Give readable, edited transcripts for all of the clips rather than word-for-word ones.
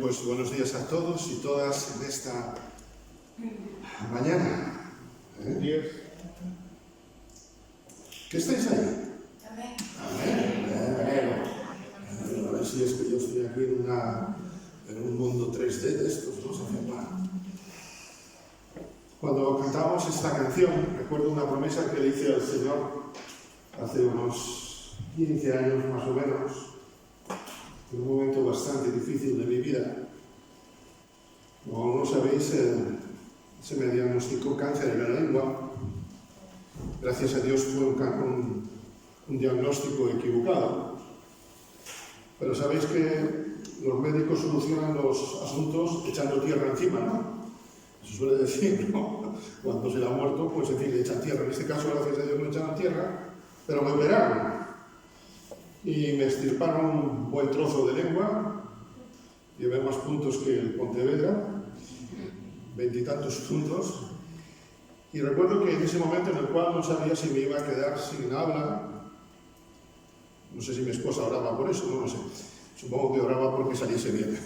pues buenos días a todos y todas en esta mañana. ¿Qué estáis ahí? Amén. Amén. A ver si es que yo estoy aquí en un mundo 3D de estos, ¿no? Cuando cantábamos esta canción, recuerdo una promesa que le hice al Señor hace unos 15 años más o menos, en un momento bastante difícil de mi vida. Como no sabéis, se me diagnosticó cáncer en la lengua. Gracias a Dios fue un diagnóstico equivocado. Pero sabéis que los médicos solucionan los asuntos echando tierra encima, ¿no? Se suele decir, ¿no? Cuando se le ha muerto, pues en fin, le echan tierra. En este caso, gracias a Dios, no echaron tierra, pero me operaron. Y me extirparon un buen trozo de lengua. Llevé más puntos que el Pontevedra, 20 y tantos puntos. Y recuerdo que en ese momento en el cual no sabía si me iba a quedar sin habla, no sé si mi esposa oraba por eso, no lo sé. Supongo que oraba porque saliese bien.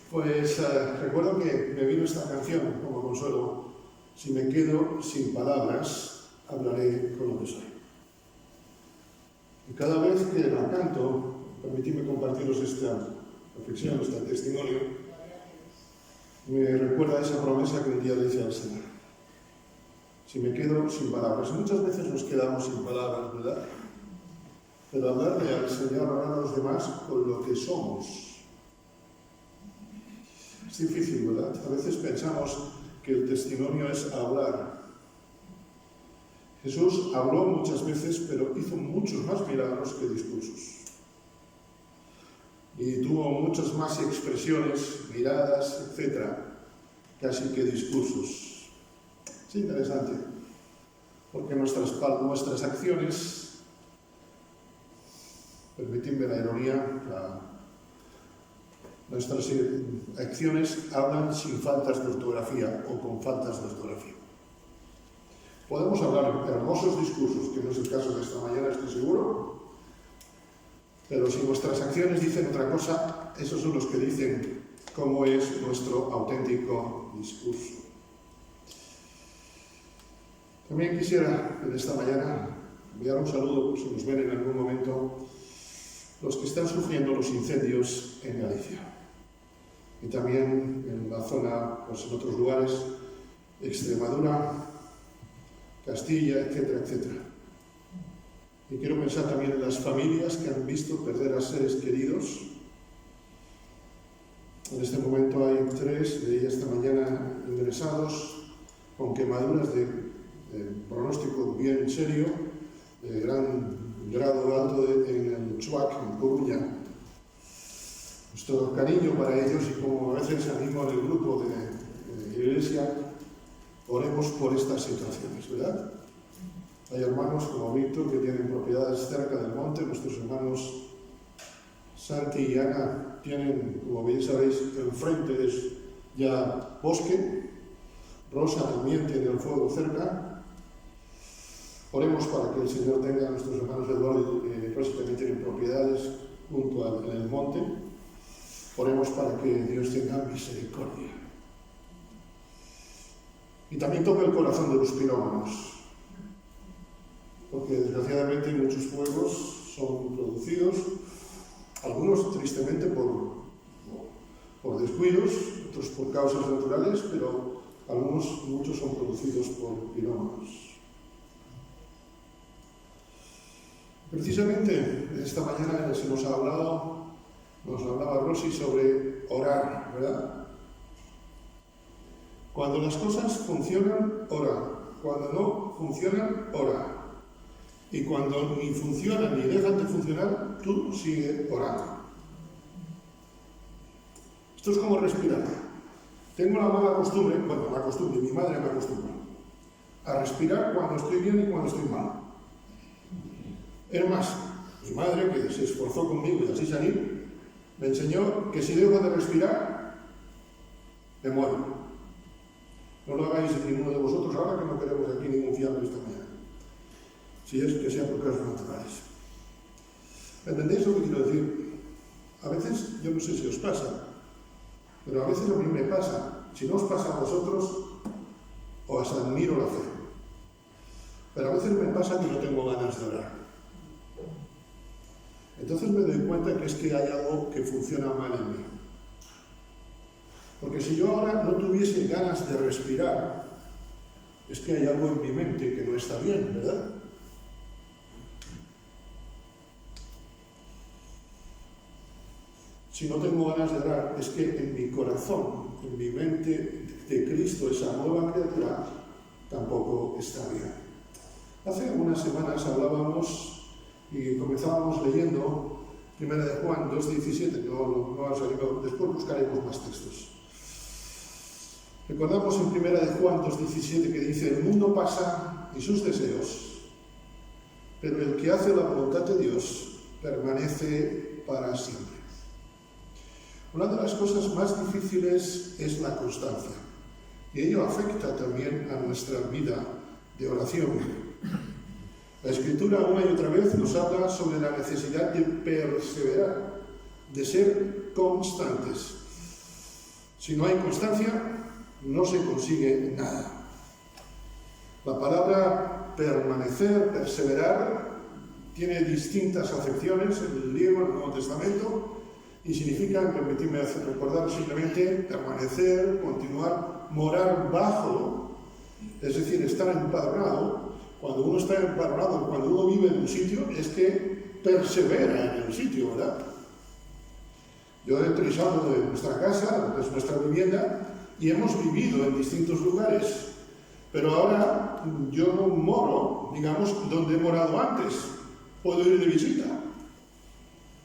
Pues recuerdo que me vino esta canción como consuelo. Si me quedo sin palabras, hablaré con lo que soy. Y cada vez que la canto, permitidme compartiros esta reflexión, este testimonio, me recuerda esa promesa que un día le hice al Señor. Si me quedo sin palabras. Muchas veces nos quedamos sin palabras, ¿verdad? Pero hablarle al Señor, hablar a los demás con lo que somos. Es difícil, ¿verdad? A veces pensamos que el testimonio es hablar. Jesús habló muchas veces, pero hizo muchos más milagros que discursos. Y tuvo muchas más expresiones, miradas, etc., casi que discursos. Es interesante, porque nuestras acciones, permitidme la ironía, nuestras acciones hablan sin faltas de ortografía o con faltas de ortografía. Podemos hablar hermosos discursos, que no es el caso de esta mañana, estoy seguro, pero si nuestras acciones dicen otra cosa, esos son los que dicen cómo es nuestro auténtico discurso. También quisiera en esta mañana enviar un saludo, si nos ven en algún momento, los que están sufriendo los incendios en Galicia. Y también en la zona, pues en otros lugares, Extremadura, Castilla, etcétera, etcétera. Y quiero pensar también en las familias que han visto perder a seres queridos. En este momento hay 3 de ellas esta mañana ingresados con quemaduras de pronóstico bien serio, de gran grado alto en el Chuac, en Coruña. Nuestro cariño para ellos y como a veces animo en el grupo de iglesia, oremos por estas situaciones, ¿verdad? Hay hermanos como Víctor que tienen propiedades cerca del monte, nuestros hermanos Santi y Ana tienen, como bien sabéis, enfrente es ya bosque, Rosa también tiene el fuego cerca. Oremos para que el Señor tenga a nuestros hermanos Eduardo y Rosa también tienen propiedades junto en el monte. Oremos para que Dios tenga misericordia. Y también toca el corazón de los pirómanos, porque desgraciadamente muchos fuegos son producidos, algunos tristemente por descuidos, otros por causas naturales, pero muchos son producidos por pirómanos. Precisamente esta mañana se nos hablaba Rosy sobre orar, ¿verdad? Cuando las cosas funcionan, ora. Cuando no funcionan, ora. Y cuando ni funcionan ni dejan de funcionar, tú sigue orando. Esto es como respirar. Tengo la mala costumbre, mi madre me acostumbra a respirar cuando estoy bien y cuando estoy mal. Es más, mi madre, que se esforzó conmigo y así salí, me enseñó que si dejo de respirar, me muero. No lo hagáis ninguno de vosotros ahora que no queremos aquí ningún fiambre esta mañana. Si es que sea por causas naturales. ¿Entendéis lo que quiero decir? A veces, yo no sé si os pasa, Pero a veces a mí me pasa, si no os pasa a vosotros, os admiro la fe. Pero a veces me pasa que no tengo ganas de orar. Entonces me doy cuenta que es que hay algo que funciona mal en mí. Porque si yo ahora no tuviese ganas de respirar, es que hay algo en mi mente que no está bien, ¿verdad? Si no tengo ganas de orar, es que en mi corazón, en mi mente de Cristo, esa nueva criatura, tampoco está bien. Hace algunas semanas hablábamos y comenzábamos leyendo 1 de Juan 2:17, no ha salido, después buscaremos más textos. Recordamos en 1 de Juan 2:17 que dice: el mundo pasa y sus deseos, pero el que hace la voluntad de Dios permanece para siempre. Una de las cosas más difíciles es la constancia, y ello afecta también a nuestra vida de oración. La Escritura una y otra vez nos habla sobre la necesidad de perseverar, de ser constantes. Si no hay constancia, no se consigue nada. La palabra permanecer, perseverar, tiene distintas acepciones en el griego, en el Nuevo Testamento, y significa, permitidme recordar, simplemente permanecer, continuar, morar bajo, es decir, estar empadronado. Cuando uno está empadronado, cuando uno vive en un sitio, es que persevera en el sitio, ¿verdad? Yo estoy hablando de nuestra casa, de nuestra vivienda, y hemos vivido en distintos lugares, pero ahora yo no moro, digamos, donde he morado antes, puedo ir de visita.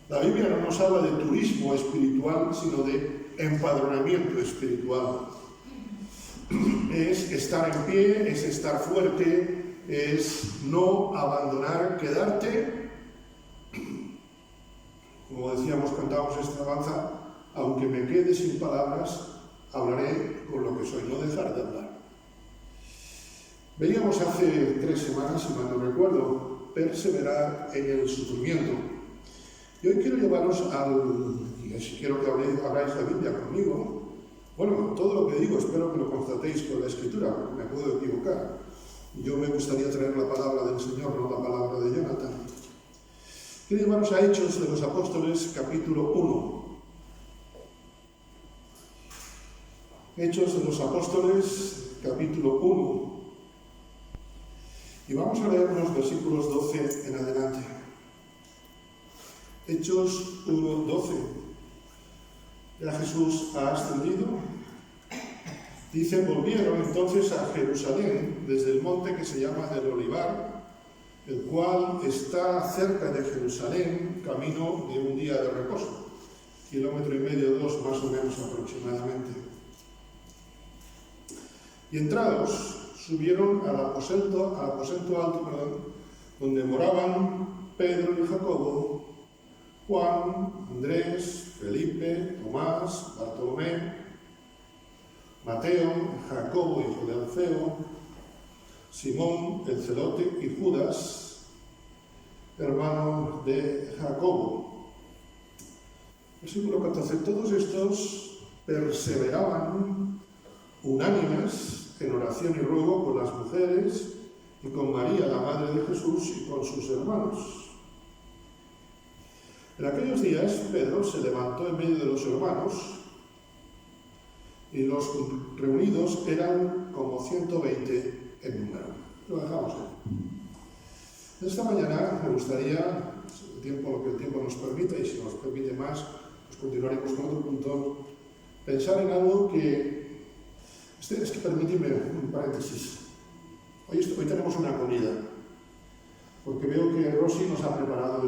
La Biblia no nos habla de turismo espiritual, sino de empadronamiento espiritual. Es estar en pie, es estar fuerte, es no abandonar, quedarte. Como decíamos, cantábamos esta alabanza: aunque me quede sin palabras, hablaré con lo que soy, no dejar de hablar. Veíamos hace 3 semanas, si mal no recuerdo, perseverar en el sufrimiento. Y hoy quiero llevaros y quiero que abráis la Biblia conmigo. Bueno, todo lo que digo espero que lo constatéis con la Escritura, porque me puedo equivocar. Yo me gustaría traer la palabra del Señor, no la palabra de Jonathan. Quiero llevaros a Hechos de los Apóstoles, capítulo 1. Hechos de los Apóstoles, capítulo 1. Y vamos a leer unos versículos 12 en adelante. Hechos 1:12. Ya Jesús ha ascendido. Dice: volvieron entonces a Jerusalén desde el monte que se llama del Olivar, el cual está cerca de Jerusalén, camino de un día de reposo, 1,5 kilómetros, 2 más o menos aproximadamente. Y entrados, subieron al aposento alto, donde moraban Pedro y Jacobo, Juan, Andrés, Felipe, Tomás, Bartolomé, Mateo, Jacobo, hijo de Alfeo, Simón, el celote, y Judas, hermano de Jacobo. Versículo 14. Todos estos perseveraban unánimes en oración y ruego con las mujeres y con María, la madre de Jesús, y con sus hermanos. En aquellos días Pedro se levantó en medio de los hermanos, y los reunidos eran como 120 en número. Lo dejamos ahí. Esta mañana me gustaría, lo que el tiempo nos permita, y si nos permite más, pues continuaremos con otro punto, pensar en algo que... Es que permíteme un paréntesis. Hoy tenemos una comida, porque veo que Rosy nos ha preparado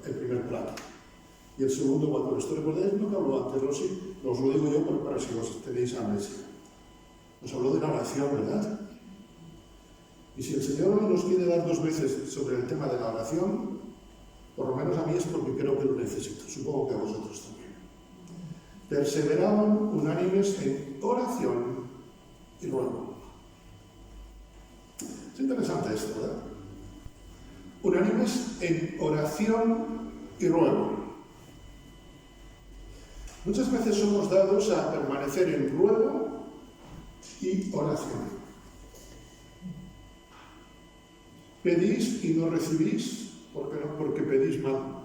el primer plato. Y el segundo, cuando esto recordáis lo que habló antes Rosy, os lo digo yo para si os tenéis hambre. Nos habló de la oración, ¿verdad? Y si el Señor nos quiere dar 2 veces sobre el tema de la oración, por lo menos a mí es porque creo que lo necesito, supongo que a vosotros también. Perseveraban unánimes en oración y ruego. Es interesante esto, ¿verdad? Unánimes en oración y ruego. Muchas veces somos dados a permanecer en ruego y oración. Pedís y no recibís, ¿por qué no? Porque pedís mal.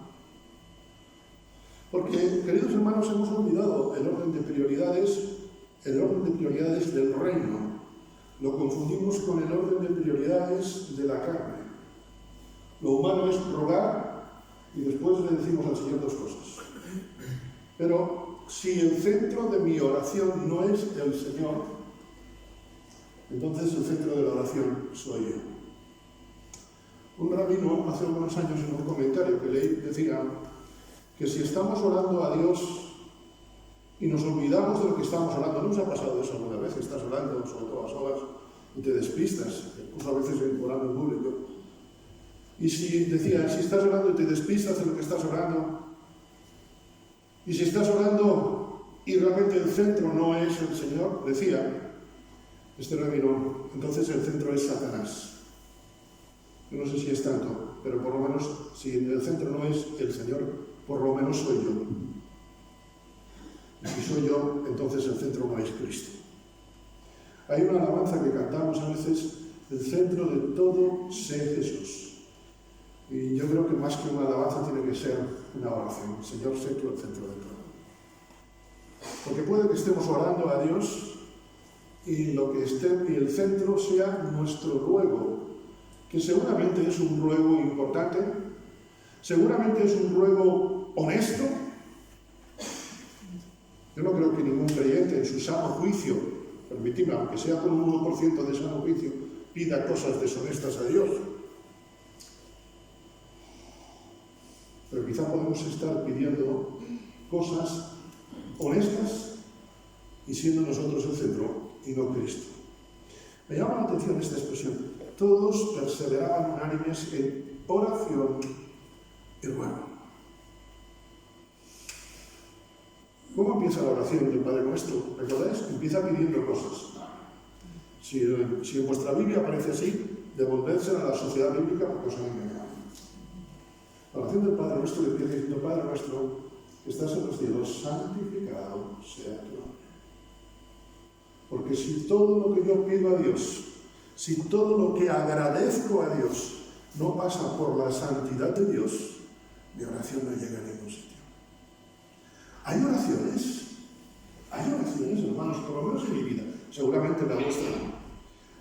Porque, queridos hermanos, hemos olvidado el orden de prioridades del reino. Lo confundimos con el orden de prioridades de la carne. Lo humano es rogar y después le decimos al Señor dos cosas. Pero si el centro de mi oración no es el Señor, entonces el centro de la oración soy yo. Un rabino hace algunos años en un comentario que leí decía que si estamos orando a Dios y nos olvidamos de lo que estamos orando, ¿no os ha pasado eso alguna vez? Estás orando, sobre todo a solas, y te despistas, incluso a veces orando en público. Y si estás orando y te despistas de lo que estás orando, y si estás orando y realmente el centro no es el Señor, decía este rabino, entonces el centro es Satanás. Yo no sé si es tanto, pero por lo menos, si el centro no es el Señor, por lo menos soy yo. Y si soy yo, entonces el centro no es Cristo. Hay una alabanza que cantamos a veces, el centro de todo sé Jesús. Y yo creo que más que una alabanza tiene que ser una oración. Señor, sé tú el centro de todo. Porque puede que estemos orando a Dios y el centro sea nuestro ruego, que seguramente es un ruego importante, seguramente es un ruego honesto. Yo no creo que ningún creyente en su sano juicio, permitidme, aunque sea con un 1% de sano juicio, pida cosas deshonestas a Dios. Pero quizá podemos estar pidiendo cosas honestas y siendo nosotros el centro y no Cristo. Me llama la atención esta expresión. Todos perseveraban unánimes en oración y ruego. ¿Cómo empieza la oración del Padre Nuestro? ¿Recordáis? Empieza pidiendo cosas. Si en vuestra Biblia aparece así, devolvérsela a la sociedad bíblica porque os han engañado. La oración del Padre Nuestro le empieza diciendo: Padre Nuestro, que estás en los cielos, santificado sea tu nombre. Porque si todo lo que yo pido a Dios, si todo lo que agradezco a Dios no pasa por la santidad de Dios, mi oración no llega a ningún sitio. Hay oraciones, hermanos, por lo menos en mi vida, seguramente en la vuestra no.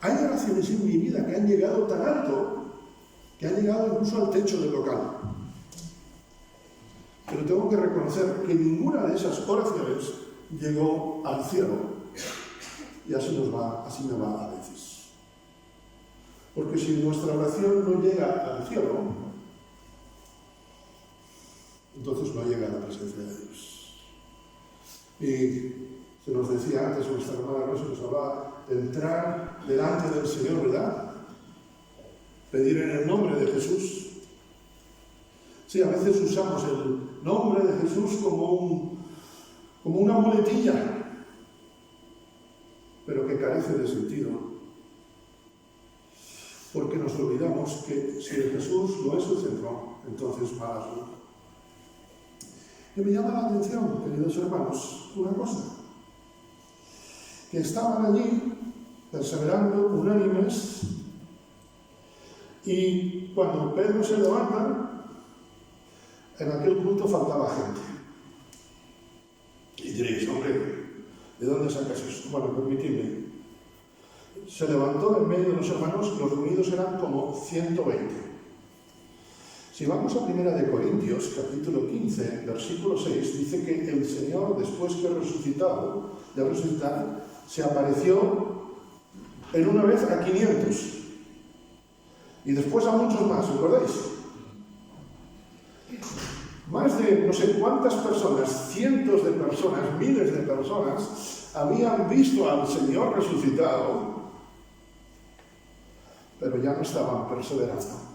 Hay oraciones en mi vida que han llegado tan alto, que han llegado incluso al techo del local. Pero tengo que reconocer que ninguna de esas oraciones llegó al cielo. Y así me va a veces. Porque si nuestra oración no llega al cielo, entonces no llega a la presencia de Dios. Y se nos decía antes, nuestra hermana Rosa nos hablaba de entrar delante del Señor, ¿verdad? Pedir en el nombre de Jesús. Sí, a veces usamos el nombre de Jesús como una muletilla, pero que carece de sentido. Porque nos olvidamos que si el Jesús no es el centro, entonces mal asunto. Y me llama la atención, queridos hermanos, una cosa. Que estaban allí, perseverando, unánimes, y cuando Pedro se levanta, en aquel culto faltaba gente. Y diréis, hombre, ¿de dónde sacas esto? Bueno, permitidme. Se levantó en medio de los hermanos, los reunidos eran como 120. Si vamos a 1 Corintios, capítulo 15, versículo 6, dice que el Señor, después que de resucitar, se apareció en una vez a 500. Y después a muchos más, ¿recordáis? Más de no sé cuántas personas, cientos de personas, miles de personas, habían visto al Señor resucitado, pero ya no estaban perseverando.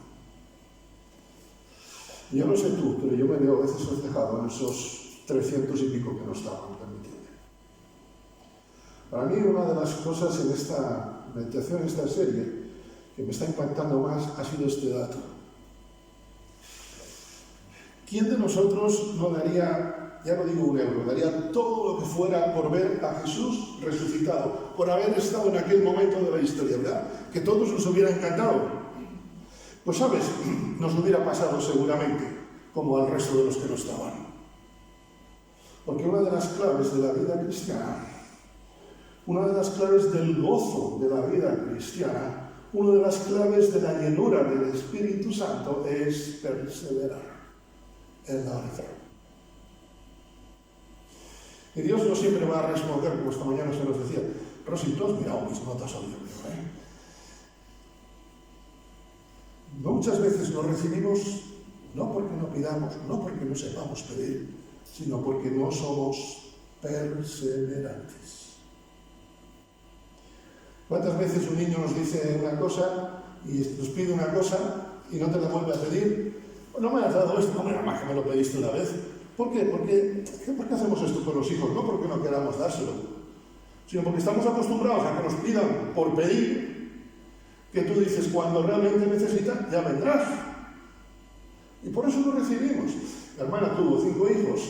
Yo no sé tú, pero yo me veo a veces reflejado en esos 300 y pico que no estaban, permitiendo. Para mí, una de las cosas en esta meditación, en esta serie, que me está impactando más, ha sido este dato. ¿Quién de nosotros no daría ya no digo €1, daría todo lo que fuera por ver a Jesús resucitado, por haber estado en aquel momento de la historia, ¿verdad? Que todos nos hubiera encantado. Pues sabes, nos hubiera pasado seguramente como al resto de los que no estaban. Porque una de las claves de la vida cristiana, una de las claves del gozo de la vida cristiana, una de las claves de la llenura del Espíritu Santo es perseverar en la oración. Y Dios no siempre va a responder, como esta mañana se nos decía, Rosy, tú has mirado mis notas al libro, Muchas veces nos recibimos no porque no pidamos, no porque no sepamos pedir, sino porque no somos perseverantes. ¿Cuántas veces un niño nos dice una cosa y nos pide una cosa y no te la vuelve a pedir? No me has dado esto, hombre, nada más que me lo pediste una vez. ¿Por qué? ¿Por qué hacemos esto con los hijos? No porque no queramos dárselo, sino porque estamos acostumbrados a que nos pidan por pedir, que tú dices, cuando realmente necesitan, ya vendrás. Y por eso lo recibimos. Mi hermana tuvo 5 hijos,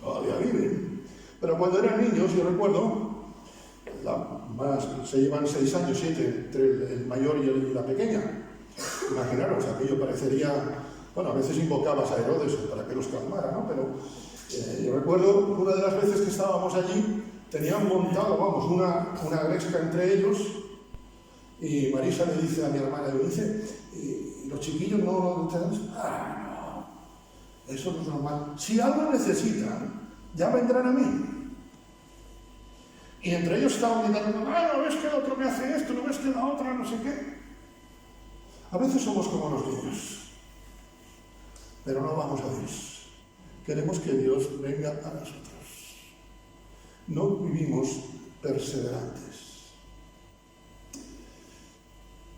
todavía viven, pero cuando eran niños, yo recuerdo, se llevan 6 años, 7, entre el mayor y la pequeña. Imaginaros, aquello parecería, bueno, a veces invocabas a Herodes para que los calmara, ¿no? Pero yo recuerdo una de las veces que estábamos allí, tenían montado, una gresca entre ellos, y Marisa le dice a mi hermana, le dice, ¿y los chiquillos no te dan? No, eso no es normal. Si algo necesitan, ya vendrán a mí. Y entre ellos estaban gritando, ¿no ves que el otro me hace esto? ¿No ves que la otra no sé qué? A veces somos como los niños, pero no vamos a Dios. Queremos que Dios venga a nosotros. No vivimos perseverantes.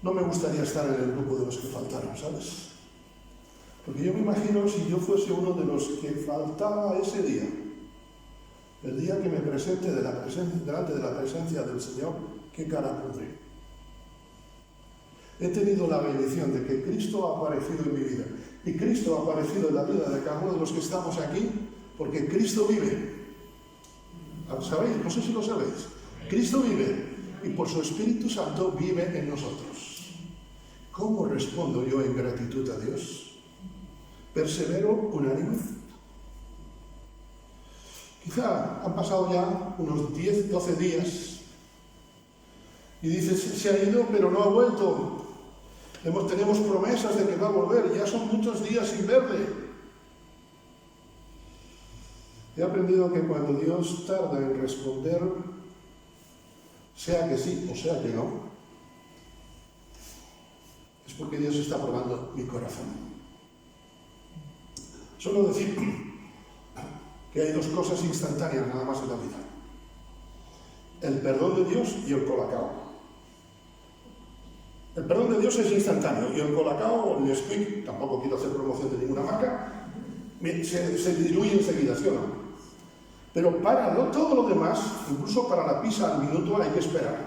No me gustaría estar en el grupo de los que faltaron, ¿sabes? Porque yo me imagino si yo fuese uno de los que faltaba ese día, el día que me presente delante de la presencia del Señor, ¿qué cara pondré? He tenido la bendición de que Cristo ha aparecido en mi vida. Y Cristo ha aparecido en la vida de cada uno de los que estamos aquí, porque Cristo vive. ¿Sabéis? No sé si lo sabéis. Cristo vive y por su Espíritu Santo vive en nosotros. ¿Cómo respondo yo en gratitud a Dios? ¿Persevero unánime? Quizá han pasado ya unos 10, 12 días y dices, se ha ido pero no ha vuelto. Tenemos promesas de que va a volver y ya son muchos días sin verle. He aprendido que cuando Dios tarda en responder, sea que sí o sea que no, es porque Dios está probando mi corazón. Solo decir que hay 2 cosas instantáneas nada más en la vida: el perdón de Dios y el colacao. El perdón de Dios es instantáneo y el colacao o el Nesquik, tampoco quiero hacer promoción de ninguna marca, se diluye enseguida, ¿sí o no? Pero para todo lo demás, incluso para la pizza al minuto, hay que esperar.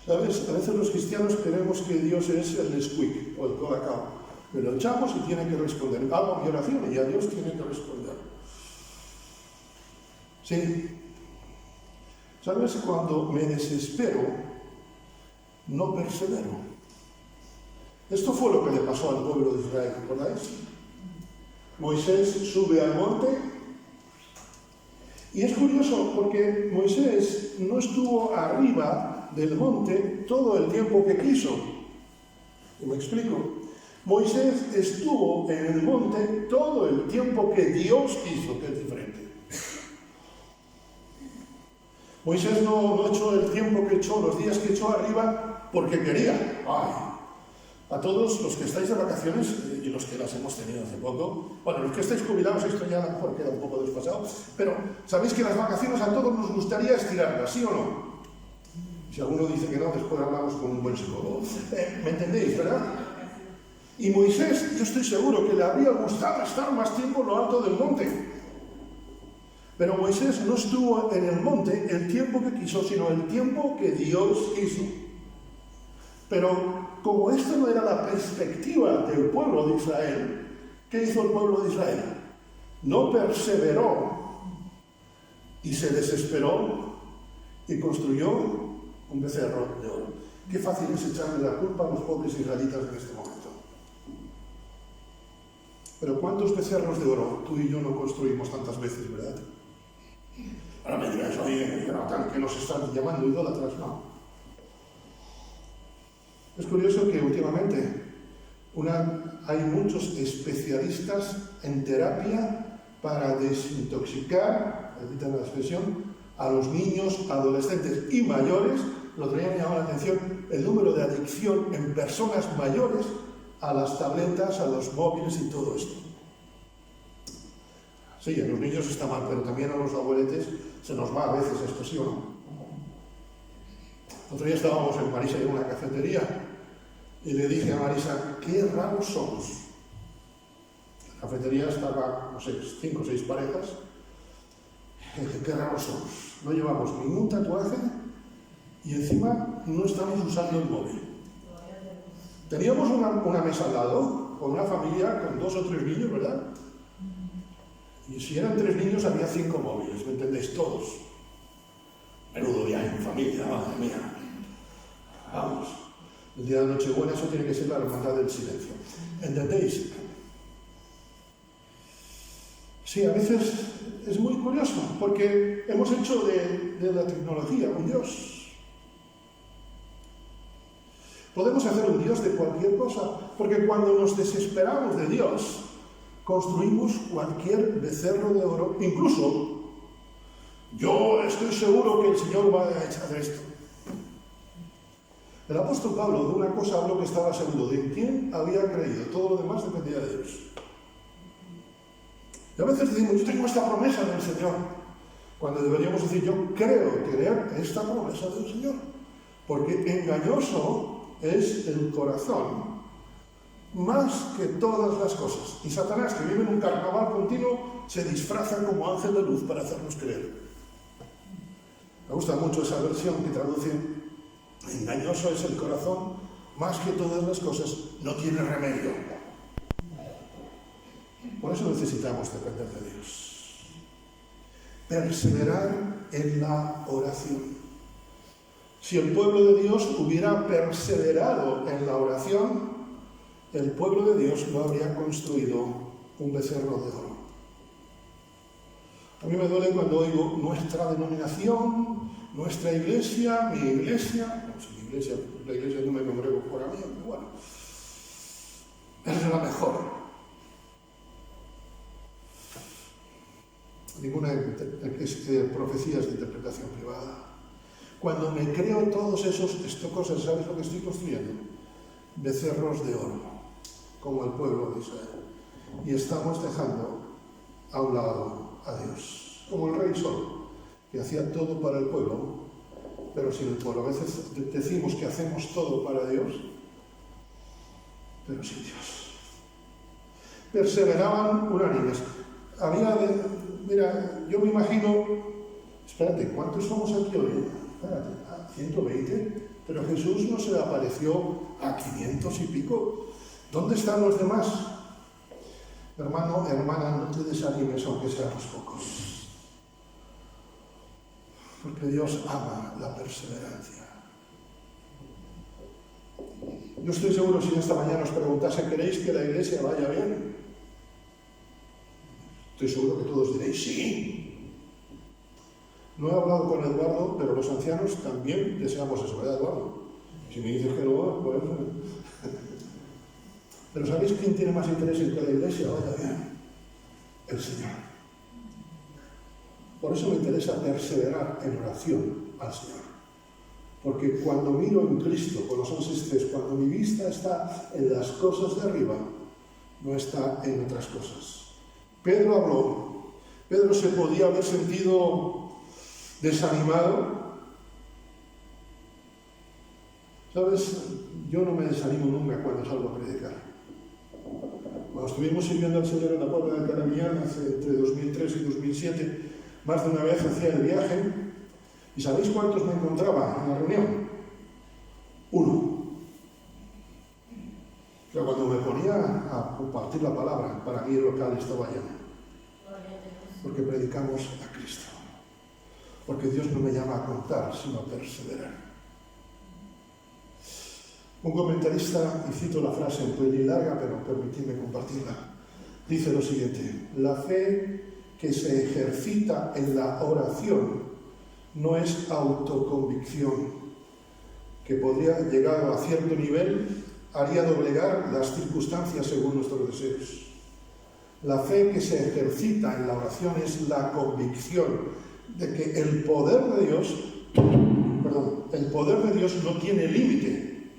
¿Sabes? A veces los cristianos creemos que Dios es el Nesquik o el colacao. Me lo echamos y tiene que responder. Hago mi oración y a Dios tiene que responder. Sí. ¿Sabes? Cuando me desespero, no persevero. Esto fue lo que le pasó al pueblo de Israel, ¿recordáis? Moisés sube al monte y es curioso porque Moisés no estuvo arriba del monte todo el tiempo que quiso. ¿Y me explico? Moisés estuvo en el monte todo el tiempo que Dios quiso, que es diferente. Moisés no echó el tiempo que echó, los días que echó arriba, porque quería. A todos los que estáis de vacaciones, y los que las hemos tenido hace poco, bueno, los que estáis jubilados, esto ya a lo mejor queda un poco desfasado, pero sabéis que las vacaciones a todos nos gustaría estirarlas, ¿sí o no? Si alguno dice que no, después hablamos con un buen psicólogo. ¿Me entendéis, verdad? Y Moisés, yo estoy seguro que le habría gustado estar más tiempo en lo alto del monte. Pero Moisés no estuvo en el monte el tiempo que quiso, sino el tiempo que Dios quiso. Pero como esto no era la perspectiva del pueblo de Israel, ¿Qué hizo el pueblo de Israel? No perseveró y se desesperó y construyó un becerro de oro. Qué fácil es echarle la culpa a los pobres israelitas en este momento. Pero ¿cuántos becerros de oro tú y yo no construimos tantas veces, verdad? Ahora me dirás, oye, que nos están llamando idólatras. No. Es curioso que últimamente hay muchos especialistas en terapia para desintoxicar, permítanme la expresión, a los niños, adolescentes y mayores. Lo que me llamado la atención, el número de adicción en personas mayores a las tabletas, a los móviles y todo esto. Sí, a los niños está mal, pero también a los abueletes se nos va a veces esto, ¿sí o no? Otro día estábamos en Marisa en una cafetería y le dije a Marisa, qué raros somos. La cafetería estaba, no sé, 5 o 6 parejas. Y dije, qué raros somos. No llevamos ningún tatuaje y encima no estamos usando el móvil. Teníamos una mesa al lado, con una familia, con 2 o 3 niños, ¿verdad? Y si eran 3 niños, había 5 móviles, ¿me entendéis? Todos. Menudo viaje en familia, madre mía. Vamos. El día de Nochebuena eso tiene que ser la hermandad del silencio. ¿Entendéis? Sí, a veces es muy curioso, porque hemos hecho de la tecnología un Dios. Podemos hacer un Dios de cualquier cosa, porque cuando nos desesperamos de Dios, construimos cualquier becerro de oro. Incluso, yo estoy seguro que el Señor va a hacer esto. El apóstol Pablo de una cosa habló que estaba seguro, de quién había creído, todo lo demás dependía de Dios. Y a veces decimos, yo tengo esta promesa del Señor, cuando deberíamos decir, yo creo creer esta promesa del Señor, porque engañoso es el corazón más que todas las cosas. Y Satanás, que vive en un carnaval continuo, se disfraza como ángel de luz para hacernos creer. Me gusta mucho esa versión que traduce, engañoso es el corazón, más que todas las cosas, no tiene remedio. Por eso necesitamos depender de Dios. Perseverar en la oración. Si el pueblo de Dios hubiera perseverado en la oración, el pueblo de Dios no habría construido un becerro de oro. A mí me duele cuando oigo nuestra denominación, nuestra iglesia, mi iglesia, no sé, mi iglesia, la iglesia no me congrego por a mí, pero bueno, es la mejor. Ninguna profecías de interpretación privada. Cuando me creo todos esos cosas, ¿sabes lo que estoy construyendo? Becerros de oro, como el pueblo de Israel. Y estamos dejando a un lado a Dios, como el rey Sol, que hacía todo para el pueblo, pero sin el pueblo. A veces decimos que hacemos todo para Dios, pero sin Dios. Perseveraban unánimes. Mira, yo me imagino, espérate, ¿cuántos somos aquí hoy? Espérate, 120, pero Jesús no se le apareció a 500 y pico. ¿Dónde están los demás? Hermano, hermana, no te desanimes aunque seamos pocos. Porque Dios ama la perseverancia. Yo estoy seguro, si esta mañana os preguntase, ¿queréis que la iglesia vaya bien? Estoy seguro que todos diréis, sí. No he hablado con Eduardo, pero los ancianos también deseamos eso, ¿verdad, Eduardo? Si me dices que no, pues... Pero ¿sabéis quién tiene más interés en que la iglesia vaya bien? El Señor. Por eso me interesa perseverar en oración al Señor. Porque cuando miro en Cristo, Colosenses 6:3, cuando mi vista está en las cosas de arriba, no está en otras cosas. Pedro habló. Pedro se podía haber sentido desanimado. ¿Sabes? Yo no me desanimo nunca cuando salgo a predicar. Cuando estuvimos sirviendo al Señor en la Puebla de Caramillán, entre 2003 y 2007, más de una vez hacía el viaje. ¿Y sabéis cuántos me encontraba en la reunión? 1. Pero cuando me ponía a compartir la palabra, para mí el local estaba lleno. Porque predicamos a Cristo. Porque Dios no me llama a contar, sino a perseverar. Un comentarista, y cito la frase un pelín larga, pero permitidme compartirla, dice lo siguiente: la fe que se ejercita en la oración no es autoconvicción, que podría llegar a cierto nivel, haría doblegar las circunstancias según nuestros deseos. La fe que se ejercita en la oración es la convicción de que el poder de Dios no tiene límite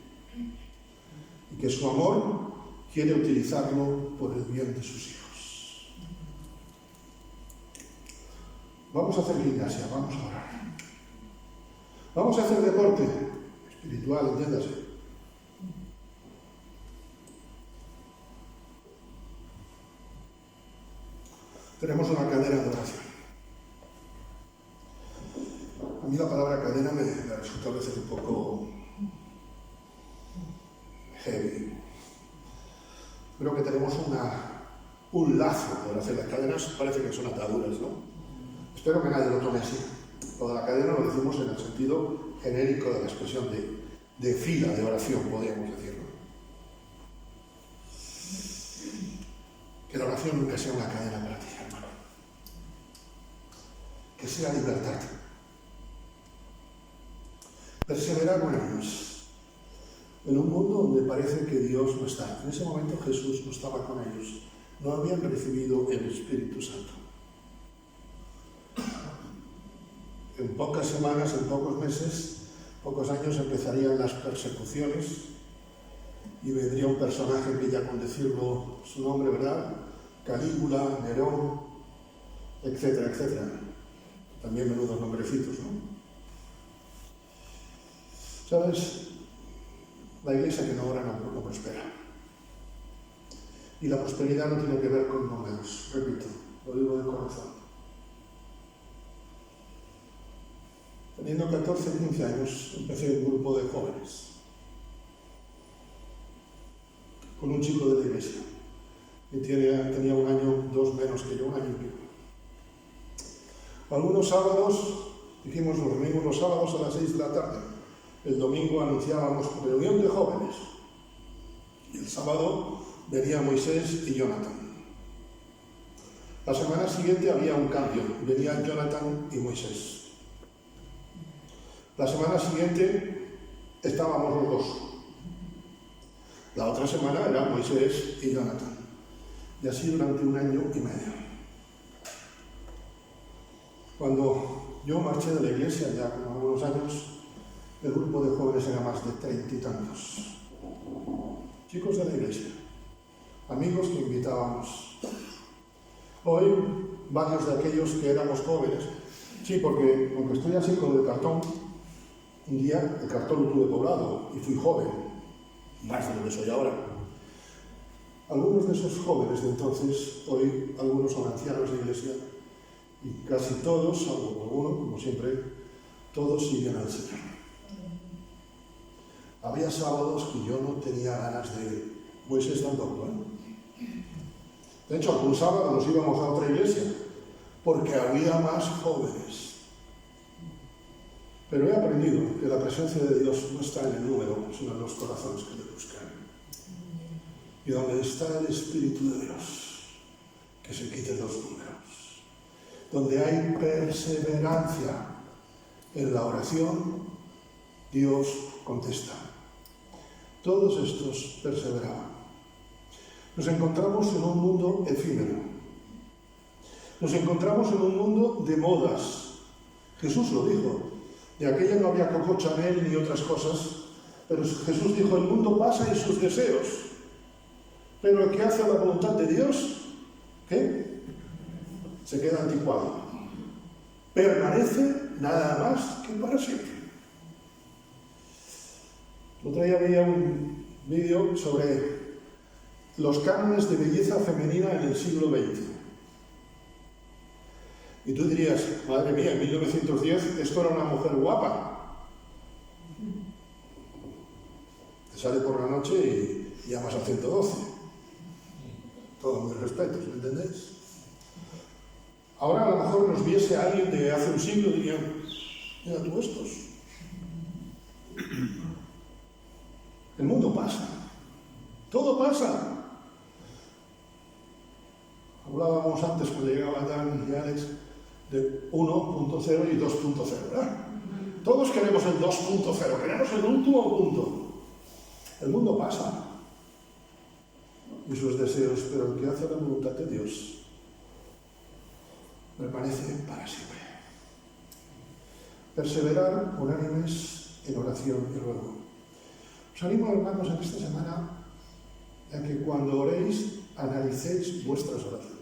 y que su amor quiere utilizarlo por el bien de sus hijos. Vamos a hacer gimnasia, vamos a orar. Vamos a hacer deporte espiritual, entiéndase. Tenemos una cadena de oración. A mí la palabra cadena me resulta a veces un poco heavy. Creo que tenemos un lazo por hacer las cadenas, parece que son ataduras, ¿no? Espero que nadie lo tome así. Lo de la cadena lo decimos en el sentido genérico de la expresión de fila de oración, podríamos decirlo. Que la oración nunca sea una cadena para ti, hermano. Que sea libertad. Perseverar con ellos. En un mundo donde parece que Dios no está. En ese momento Jesús no estaba con ellos. No habían recibido el Espíritu Santo. En pocas semanas, en pocos meses, pocos años empezarían las persecuciones y vendría un personaje que ya con decirlo su nombre, ¿verdad? Calígula, Nerón, etcétera, etcétera. También menudos nombrecitos, ¿no? ¿Sabes? La iglesia que no ora no prospera. Y la prosperidad no tiene que ver con números, repito, lo digo de corazón. Teniendo 14 o 15 años, empecé un grupo de jóvenes con un chico de la iglesia que tenía un año, 2 menos que yo, un año y pico. Algunos sábados, dijimos, nos reunimos los sábados a las 6 de la tarde. El domingo anunciábamos reunión de jóvenes. Y el sábado venía Moisés y Jonathan. La semana siguiente había un cambio, venían Jonathan y Moisés. La semana siguiente estábamos los dos. La otra semana era Moisés y Jonathan. Y así durante 1 año y medio. Cuando yo marché de la iglesia, ya con algunos años, el grupo de jóvenes era más de 30 y tantos. Chicos de la iglesia, amigos que invitábamos. Hoy, varios de aquellos que éramos jóvenes, sí, porque aunque estoy así con el cartón, un día el cartón lo tuve poblado y fui joven, más de lo que soy ahora. Algunos de esos jóvenes de entonces, hoy algunos son ancianos de iglesia y casi todos, salvo alguno, como siempre, todos siguen al Señor. Había sábados que yo no tenía ganas de ir. Moisés tampoco, ¿eh? De hecho, algún sábado nos íbamos a otra iglesia porque había más jóvenes. Pero he aprendido que la presencia de Dios no está en el número, sino en los corazones que le buscan. Y donde está el Espíritu de Dios, que se quiten los números. Donde hay perseverancia en la oración, Dios contesta. Todos estos perseveraban. Nos encontramos en un mundo efímero. Nos encontramos en un mundo de modas. Jesús lo dijo. De aquella no había Coco Chanel ni otras cosas, pero Jesús dijo, el mundo pasa y sus deseos, pero el que hace la voluntad de Dios, ¿qué? Se queda anticuado. Permanece nada más que para siempre. Otro día veía un vídeo sobre los cánones de belleza femenina en el siglo XX. Y tú dirías, madre mía, en 1910 esto era una mujer guapa. sale por la noche y llamas a 112. Todo mis respetos, ¿me entendéis? Ahora a lo mejor nos viese alguien de hace un siglo y dirían, mira tú estos. El mundo pasa. Todo pasa. Hablábamos antes cuando llegaba Dan y Alex de 1.0 y 2.0, ¿verdad? Todos queremos el 2.0, queremos el último punto. El mundo pasa y sus deseos, pero el que hace la voluntad de Dios permanece para siempre. Perseverar unánimes en oración y ruego. Os animo, hermanos, en esta semana a que cuando oréis analicéis vuestras oraciones.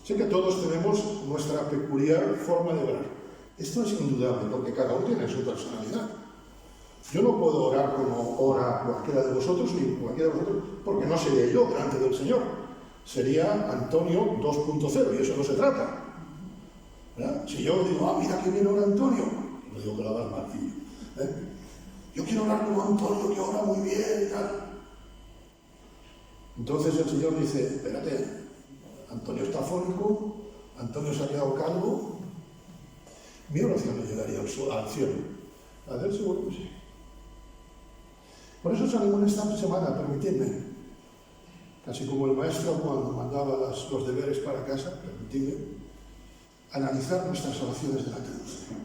Sé que todos tenemos nuestra peculiar forma de orar. Esto es indudable, porque cada uno tiene su personalidad. Yo no puedo orar como ora cualquiera de vosotros, ni cualquiera de vosotros, porque no sería yo delante del Señor. Sería Antonio 2.0, y eso no se trata. ¿Verdad? Si yo digo, mira qué bien ora Antonio, no digo que lo hagas mal, tío. Yo quiero orar como Antonio, que ora muy bien y tal. Entonces el Señor dice, espérate, Antonio está afónico, Antonio se ha quedado calvo, mi oración no llegaría al cielo. ¿A ver? Seguro que sí. Por eso os animo en esta semana, permitidme, casi como el maestro cuando mandaba los deberes para casa, permitidme, analizar nuestras oraciones delante del Señor.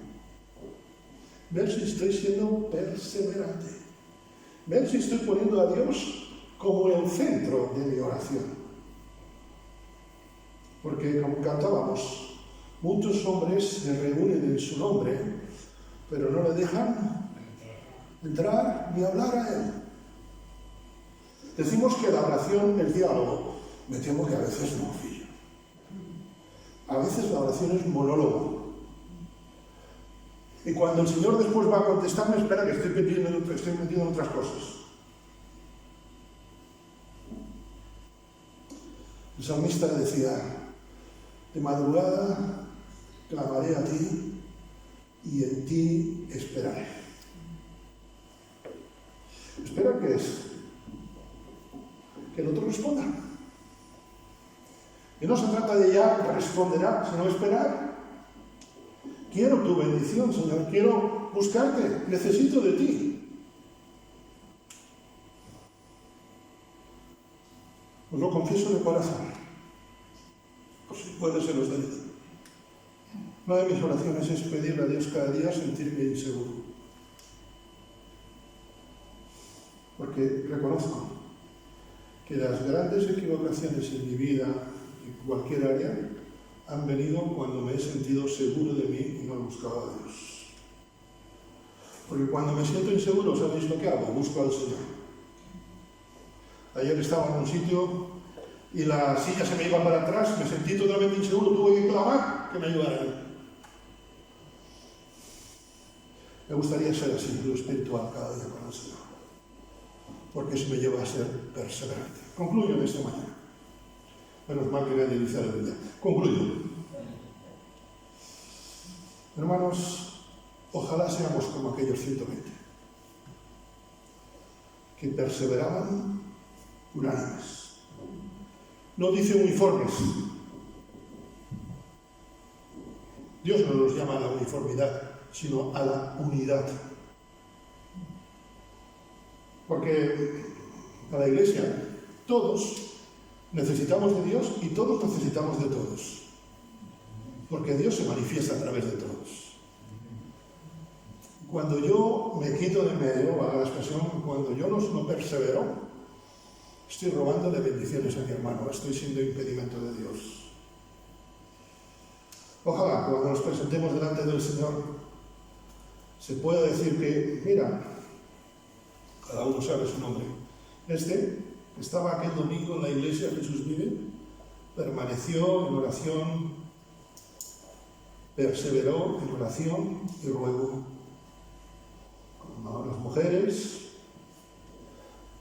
Ver si estoy siendo perseverante. Ver si estoy poniendo a Dios como el centro de mi oración. Porque, como cantábamos, muchos hombres se reúnen en su nombre, pero no le dejan entrar ni hablar a Él. Decimos que la oración, el diálogo, me temo que a veces no, fillo. A veces la oración es monólogo. Y cuando el Señor después va a contestarme, espera que estoy metiendo en otras cosas. El salmista decía, de madrugada clamaré a ti y en ti esperaré. ¿Espera qué es? Que el otro responda. Y no se trata de ya responderá, sino esperar. Quiero tu bendición, Señor, quiero buscarte, necesito de ti. Os lo confieso de corazón. Pues si puede ser os delito. Una de mis oraciones es pedirle a Dios cada día sentirme inseguro. Porque reconozco que las grandes equivocaciones en mi vida, en cualquier área, han venido cuando me he sentido seguro de mí y no he buscado a Dios. Porque cuando me siento inseguro, ¿sabéis lo que hago? Busco al Señor. Ayer estaba en un sitio y la silla se me iba para atrás, me sentí totalmente inseguro, tuve que clamar que me ayudara. Me gustaría ser así, lo espiritual cada día con el Señor, porque eso me lleva a ser perseverante. Concluyo en esta mañana. Menos mal que nadie dice aleluya. Concluyo. Hermanos, ojalá seamos como aquellos 120, que perseveraban unánimes. No dice uniformes. Dios no nos llama a la uniformidad, sino a la unidad. Porque a la Iglesia todos necesitamos de Dios y todos necesitamos de todos. Porque Dios se manifiesta a través de todos. Cuando yo me quito de medio, a la expresión, cuando yo no persevero, estoy robándole bendiciones a mi hermano, estoy siendo impedimento de Dios. Ojalá, cuando nos presentemos delante del Señor, se pueda decir que, mira, cada uno sabe su nombre. Este, que estaba aquel domingo en la iglesia Jesús Vive, permaneció en oración, perseveró en oración y ruego con las mujeres,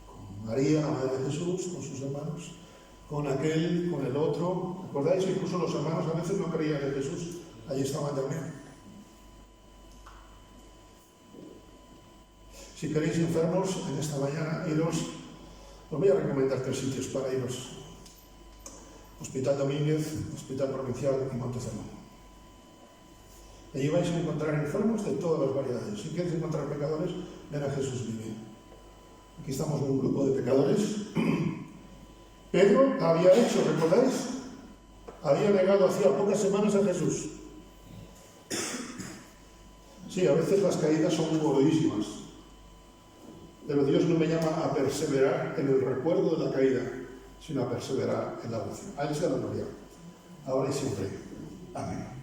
con María, la Madre de Jesús, con sus hermanos, con aquel, con el otro. ¿Recordáis que incluso los hermanos a veces no creían en Jesús? Allí estaban también. Si queréis enfermos, en esta mañana iros, os voy a recomendar 3 sitios para iros. Hospital Domínguez, Hospital Provincial y Montezemón. Allí vais a encontrar enfermos de todas las variedades. Si queréis encontrar pecadores, ven a Jesús vive. Aquí estamos en un grupo de pecadores. Pedro había hecho, ¿recordáis? Había negado hacía pocas semanas a Jesús. Sí, a veces las caídas son muy durísimas. Pero Dios no me llama a perseverar en el recuerdo de la caída, sino a perseverar en la oración. A Él sea la gloria, ahora y siempre. Amén.